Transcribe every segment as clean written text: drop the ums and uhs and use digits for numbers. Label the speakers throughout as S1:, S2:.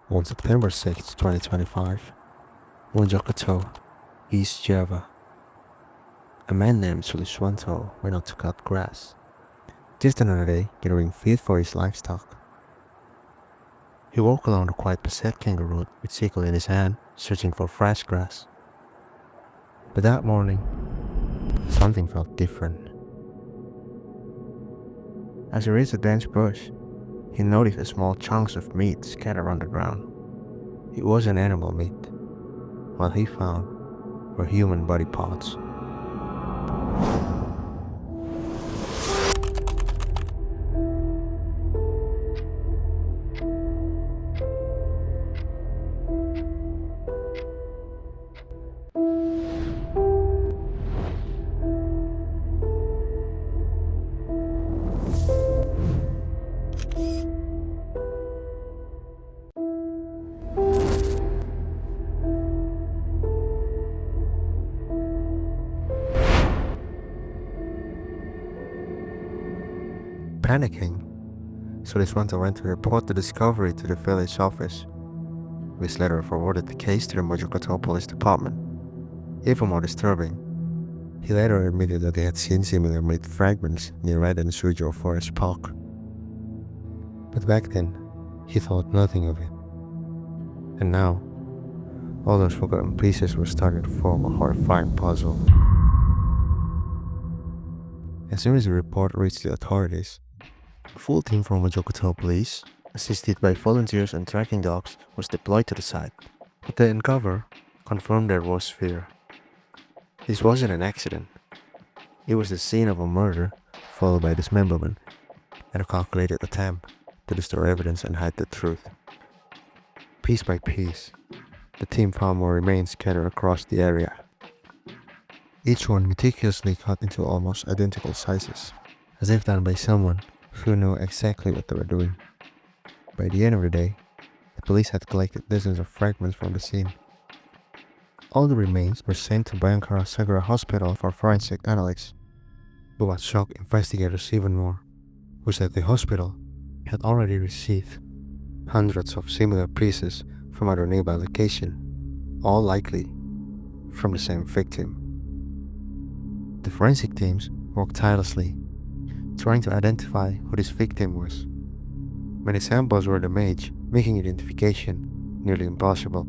S1: On September 6, 2025, Mojokerto, East Java, a man named Suliswanto went out to cut grass. Just another day, gathering feed for his livestock. He walked along the quiet Passat kangaroo road with sickle in his hand, searching for fresh grass. But that morning, something felt different. As he reached a dense bush, he noticed small chunks of meat scattered on the ground. It wasn't animal meat. What he found were human body parts. Panicking, Suliswanto went to report the discovery to the village office, which later forwarded the case to the Mojokerto Police Department. Even more disturbing, he later admitted that he had seen similar meat fragments near Red and Sujo Forest Park. But back then, he thought nothing of it. And now, all those forgotten pieces were starting to form a horrifying puzzle. As soon as the report reached the authorities, a full team from Mojokerto Police, assisted by volunteers and tracking dogs, was deployed to the site. What they uncovered confirmed there was fear. This wasn't an accident. It was the scene of a murder, followed by dismemberment, and a calculated attempt to destroy evidence and hide the truth. Piece by piece, the team found more remains scattered across the area, each one meticulously cut into almost identical sizes, as if done by someone who knew exactly what they were doing. By the end of the day, the police had collected dozens of fragments from the scene. All the remains were sent to Bayangkara Sagara Hospital for forensic analysis. But what shocked investigators even more was that the hospital had already received hundreds of similar pieces from other nearby locations, all likely from the same victim. The forensic teams worked tirelessly, trying to identify who this victim was. Many samples were damaged, making identification nearly impossible.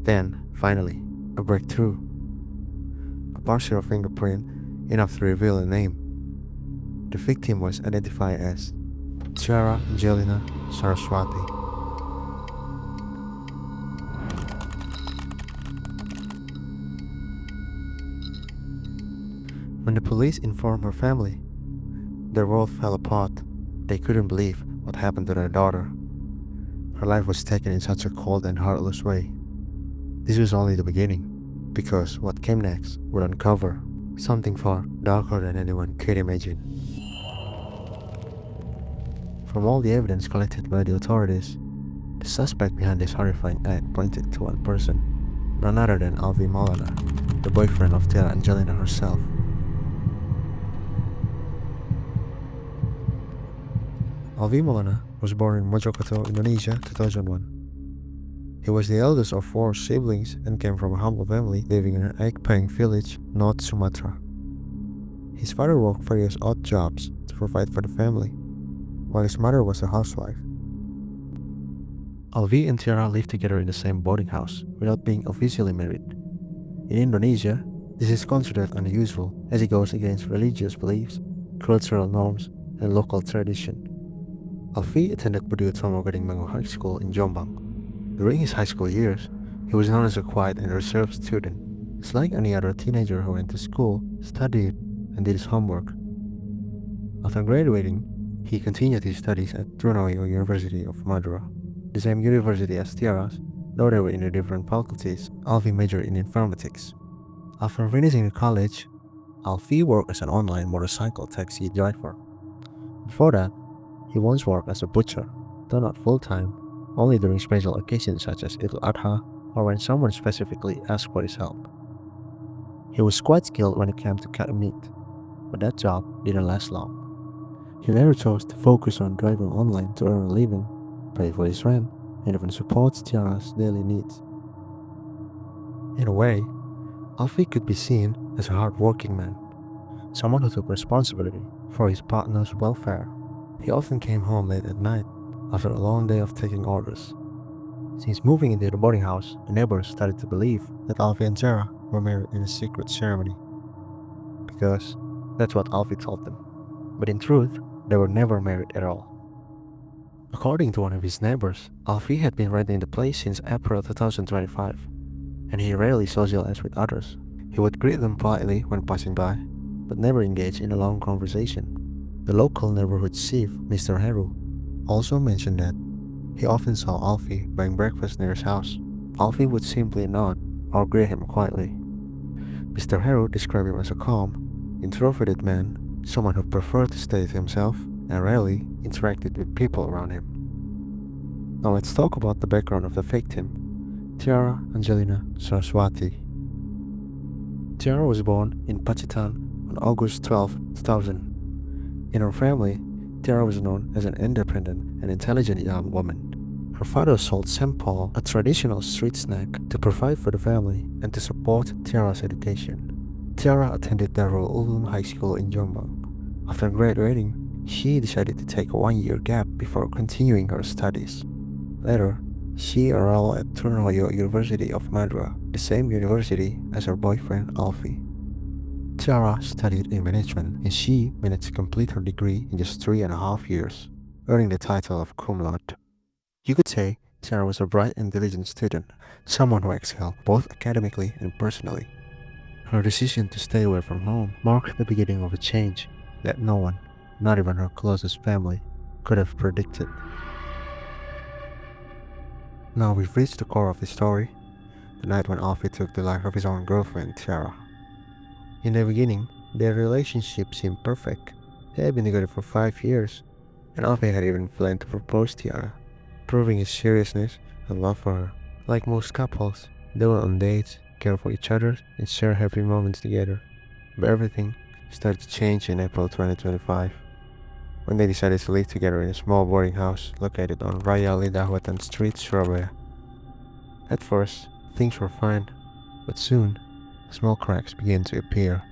S1: Then, finally, a breakthrough. A partial fingerprint enough to reveal a name. The victim was identified as Dhira Angelina Saraswati. When the police informed her family, their world fell apart. They couldn't believe what happened to their daughter. Her life was taken in such a cold and heartless way. This was only the beginning, because what came next would uncover something far darker than anyone could imagine. From all the evidence collected by the authorities, the suspect behind this horrifying act pointed to one person, none other than Alvi Maulana, the boyfriend of Dhira Angelina herself. Alvi Maulana was born in Mojokerto, Indonesia, 2001. He was the eldest of 4 siblings and came from a humble family living in an egg-paying village, North Sumatra. His father worked various odd jobs to provide for the family, while his mother was a housewife. Alvi and Dhira lived together in the same boarding house without being officially married. In Indonesia, this is considered unusual as it goes against religious beliefs, cultural norms, and local tradition. Alvi attended Budi Utomo Gading Mangu High School in Jombang. During his high school years, he was known as a quiet and reserved student. Just like any other teenager who went to school, studied, and did his homework. After graduating, he continued his studies at Trunoyo University of Madura, the same university as Dhira's, though they were in the different faculties. Alvi majored in informatics. After finishing college, Alvi worked as an online motorcycle taxi driver. Before that, he once worked as a butcher, though not full-time, only during special occasions such as Idul Adha or when someone specifically asked for his help. He was quite skilled when it came to cutting meat, but that job didn't last long. He later chose to focus on driving online to earn a living, pay for his rent, and even supports Tiara's daily needs. In a way, Alfie could be seen as a hard-working man, someone who took responsibility for his partner's welfare. He often came home late at night after a long day of taking orders. Since moving into the boarding house, the neighbors started to believe that Alfie and Dhira were married in a secret ceremony, because that's what Alfie told them. But in truth, they were never married at all. According to one of his neighbors, Alfie had been renting the place since April 2025, and he rarely socialized with others. He would greet them politely when passing by, but never engage in a long conversation. The local neighborhood chief, Mr. Heru, also mentioned that he often saw Alfie buying breakfast near his house. Alfie would simply nod or greet him quietly. Mr. Heru described him as a calm, introverted man, someone who preferred to stay to himself and rarely interacted with people around him. Now let's talk about the background of the victim, Dhira Angelina Saraswati. Dhira was born in Pacitan on August 12, 2000. In her family, Dhira was known as an independent and intelligent young woman. Her father sold sempol, a traditional street snack, to provide for the family and to support Dhira's education. Dhira attended Darul Ulum High School in Jombang. After graduating, she decided to take a one-year gap before continuing her studies. Later, she enrolled at Trunojo University of Madura, the same university as her boyfriend Alfie. Dhira studied in management and she managed to complete her degree in just 3.5 years, earning the title of cum laude. You could say Dhira was a bright and diligent student, someone who excelled both academically and personally. Her decision to stay away from home marked the beginning of a change that no one, not even her closest family, could have predicted. Now we've reached the core of the story, the night when Alfie took the life of his own girlfriend, Dhira. In the beginning, their relationship seemed perfect. They had been together for 5 years, and Alfie had even planned to propose to Dhira, proving his seriousness and love for her. Like most couples, they went on dates, cared for each other, and shared happy moments together. But everything started to change in April 2025, when they decided to live together in a small boarding house located on Raya Lidahwatan Street, Surabaya. At first, things were fine, but soon, small cracks began to appear.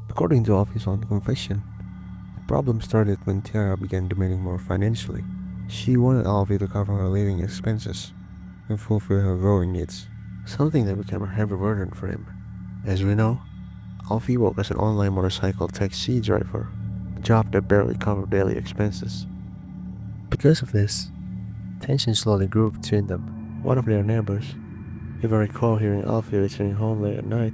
S1: According to Alfie's own confession, the problem started when Dhira began demanding more financially. She wanted Alfie to cover her living expenses and fulfill her growing needs, something that became a heavy burden for him. As we know, Alfie worked as an online motorcycle taxi driver, a job that barely covered daily expenses. Because of this, tension slowly grew between them. One of their neighbors even recalled hearing Alfie returning home late at night,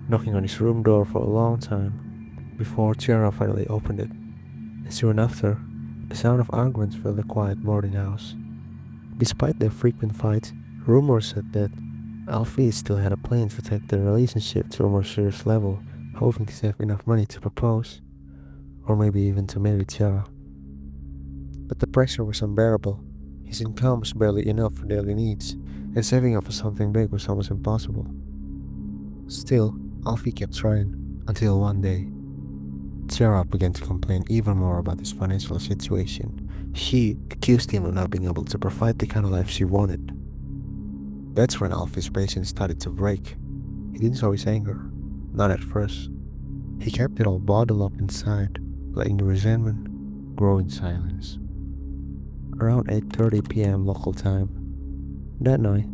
S1: knocking on his room door for a long time, before Dhira finally opened it. And soon after, the sound of arguments filled the quiet boarding house. Despite their frequent fights, rumors said that Alfie still had a plan to take their relationship to a more serious level, hoping to save enough money to propose, or maybe even to marry Dhira. But the pressure was unbearable. His income was barely enough for daily needs, and saving up for something big was almost impossible. Still, Alfie kept trying, until one day, Dhira began to complain even more about his financial situation. She accused him of not being able to provide the kind of life she wanted. That's when Alfie's patience started to break. He didn't show his anger, not at first. He kept it all bottled up inside, letting the resentment grow in silence. Around 8:30 p.m. local time, that night,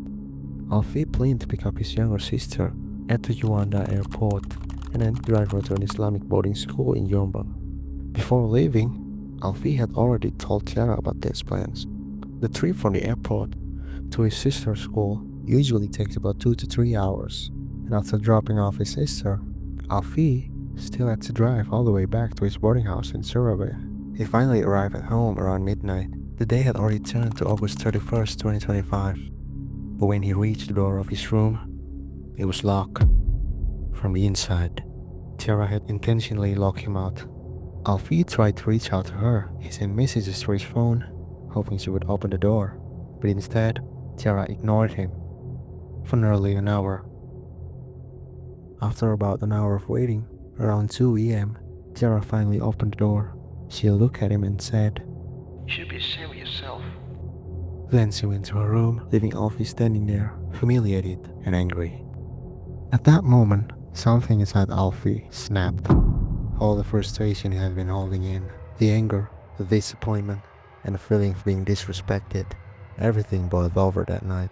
S1: Alfie planned to pick up his younger sister at the Juanda airport and then drive her to an Islamic boarding school in Jombang. Before leaving, Alfie had already told Dhira about his plans. The trip from the airport to his sister's school usually takes about 2 to 3 hours, and after dropping off his sister, Alfie still had to drive all the way back to his boarding house in Surabaya. He finally arrived at home around midnight. The day had already turned to August 31st, 2025, but when he reached the door of his room, it was locked. From the inside, Dhira had intentionally locked him out. Alfie tried to reach out to her. He sent messages to his phone, hoping she would open the door, but instead, Dhira ignored him for nearly an hour. After about an hour of waiting, around 2 a.m., Dhira finally opened the door. She looked at him and said,
S2: You should be ashamed of yourself.
S1: Then she went to her room, leaving Alfie standing there, humiliated and angry. At that moment, something inside Alfie snapped. All the frustration he had been holding in, the anger, the disappointment, and the feeling of being disrespected, everything boiled over that night.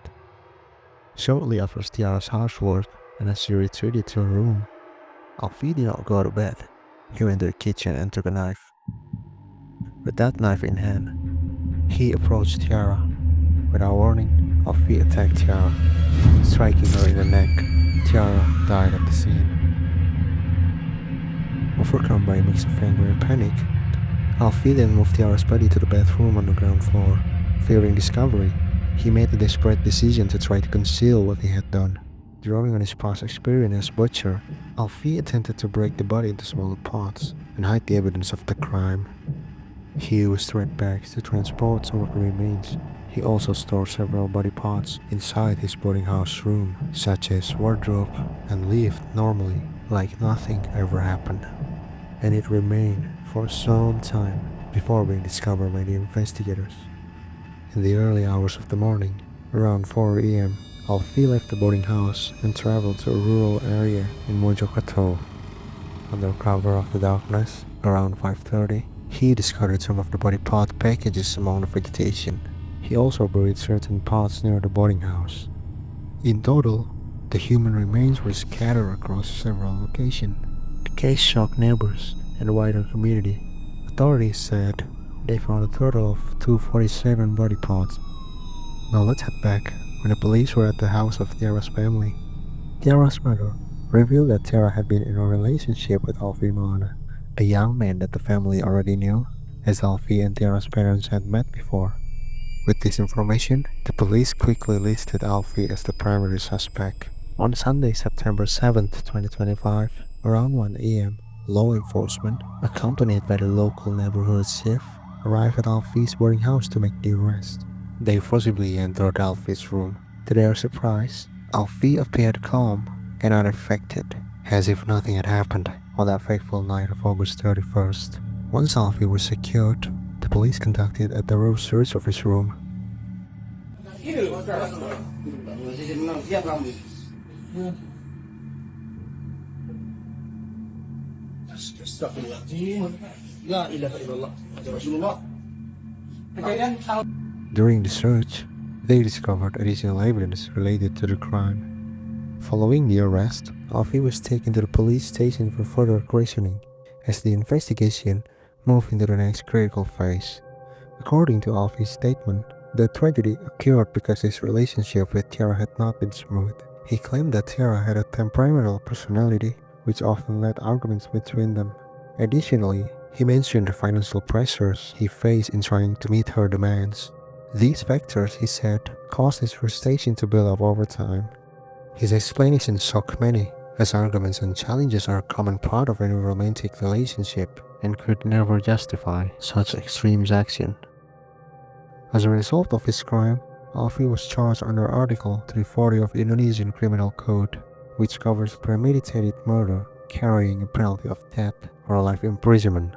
S1: Shortly after Tiara's harsh words, and as she retreated to her room, Alfie did not go to bed. He went to the kitchen and took a knife. With that knife in hand, he approached Tiara. Without warning, Alfie attacked Tiara, striking her in the neck. Tiara died at the scene. Overcome by a mix of anger and panic, Alfie then moved Tiara's body to the bathroom on the ground floor. Fearing discovery, he made the desperate decision to try to conceal what he had done. Drawing on his past experience as butcher, Alfie attempted to break the body into smaller parts and hide the evidence of the crime. He used red bags to transport some of the remains. He also stored several body parts inside his boarding house room, such as wardrobe, and lived normally like nothing ever happened. And it remained for some time before being discovered by the investigators. In the early hours of the morning, around 4 a.m., Alfie left the boarding house and traveled to a rural area in Mojokerto. Under cover of the darkness, around 5:30, he discarded some of the body part packages among the vegetation. He also buried certain parts near the boarding house. In total, the human remains were scattered across several locations. The case shocked neighbors and the wider community. Authorities said they found a total of 247 body parts. Now let's head back when the police were at the house of Tiara's family. Tiara's mother revealed that Tiara had been in a relationship with Alvi Maulana, a young man that the family already knew, as Alvi and Tiara's parents had met before. With this information, the police quickly listed Alfie as the primary suspect. On Sunday, September 7, 2025, around 1 a.m., law enforcement, accompanied by the local neighborhood sheriff, arrived at Alfie's boarding house to make the arrest. They forcibly entered Alfie's room. To their surprise, Alfie appeared calm and unaffected, as if nothing had happened on that fateful night of August 31st. Once Alfie was secured, the police conducted a thorough search of his room. During the search, they discovered additional evidence related to the crime. Following the arrest, Alfie was taken to the police station for further questioning, as the investigation moved into the next critical phase. According to Alfie's statement, the tragedy occurred because his relationship with Tiara had not been smooth. He claimed that Tiara had a temperamental personality, which often led arguments between them. Additionally, he mentioned the financial pressures he faced in trying to meet her demands. These factors, he said, caused his frustration to build up over time. His explanation shocked many, as arguments and challenges are a common part of any romantic relationship and could never justify such extreme action. As a result of his crime, Alfie was charged under Article 340 of the Indonesian Criminal Code, which covers premeditated murder carrying a penalty of death or life imprisonment.